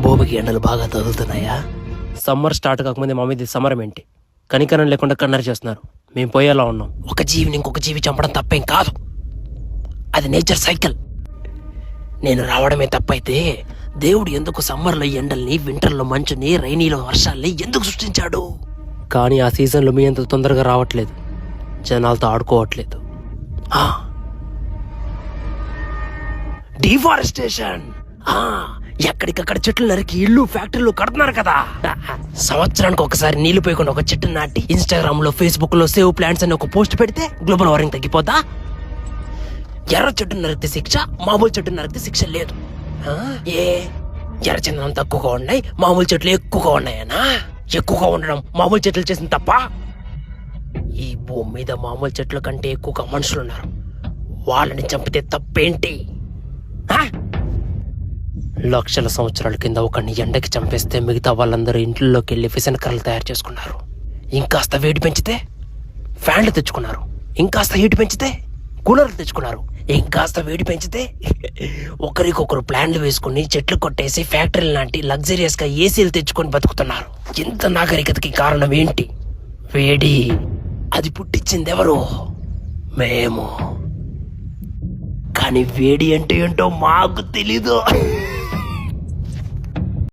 భూమికి ఎండలు బాగా తగులుతున్నాయా? సమ్మర్ స్టార్ట్ కాకముందే మా మీద సమరం ఏంటి? కనికరం లేకుండా కన్నర చేస్తున్నారు. మేము పోయేలా ఉన్నాం. ఒక జీవిని ఇంకొక జీవి చంపడం తప్పేం కాదు, అది నేచర్ సైకిల్. నేను రావడమే తప్పైతే దేవుడు ఎందుకు సమ్మర్లో ఎండల్ని, వింటర్లో మంచుని, రైనీలో వర్షాల్ని ఎందుకు సృష్టించాడు? కానీ ఆ సీజన్లో మీ అంత తొందరగా రావట్లేదు, జనాలతో ఆడుకోవట్లేదు. డిఫారెస్టేషన్. ఎక్కడికక్కడ చెట్లు నరికి ఇల్లు, ఫ్యాక్టరీలు కడుతున్నారు కదా. సంవత్సరానికి ఒకసారి నీళ్లు పోయకుండా ఒక చెట్టు నాటి ఇన్స్టాగ్రామ్ లో, ఫేస్బుక్ లో సేవ్ ప్లాంట్స్ అని ఒక పోస్ట్ పెడితే గ్లోబల్ వార్మింగ్ తగ్గిపోతా? ఎర్ర చెట్టు నరికితే శిక్ష, మామూలు చెట్టు నరికితే శిక్ష లేదు. ఏ ఎర్ర చందనం తక్కువగా ఉన్నాయి, మామూలు చెట్లు ఎక్కువగా ఉన్నాయనా? ఎక్కువగా ఉండడం మామూలు చెట్లు చేసిన తప్ప? ఈ భూమి మీద మామూలు చెట్ల కంటే ఎక్కువగా మనుషులున్నారు, వాళ్ళని చంపితే తప్పేంటి? లక్షల సంవత్సరాల కింద ఒకరిని ఎండకి చంపేస్తే మిగతా వాళ్ళందరూ ఇంట్లోకి వెళ్ళి ఫిసన్ కర్రలు తయారు చేసుకున్నారు. ఇంకాస్త వేడి పెంచితే ఫ్యాన్లు తెచ్చుకున్నారు, ఇంకాస్త హీట్ పెంచితే కూలర్లు తెచ్చుకున్నారు, ఇంకాస్త వేడి పెంచితే ఒకరికొకరు ప్లాన్లు వేసుకుని చెట్లు కొట్టేసి ఫ్యాక్టరీలు లాంటి లగ్జరియస్ గా ఏసీలు తెచ్చుకొని బతుకుతున్నారు. ఇంత నాగరికతకి కారణం ఏంటి? వేడి. అది పుట్టించింది ఎవరు? మేము. కానీ వేడి అంటే ఏంటో మాకు తెలీదు.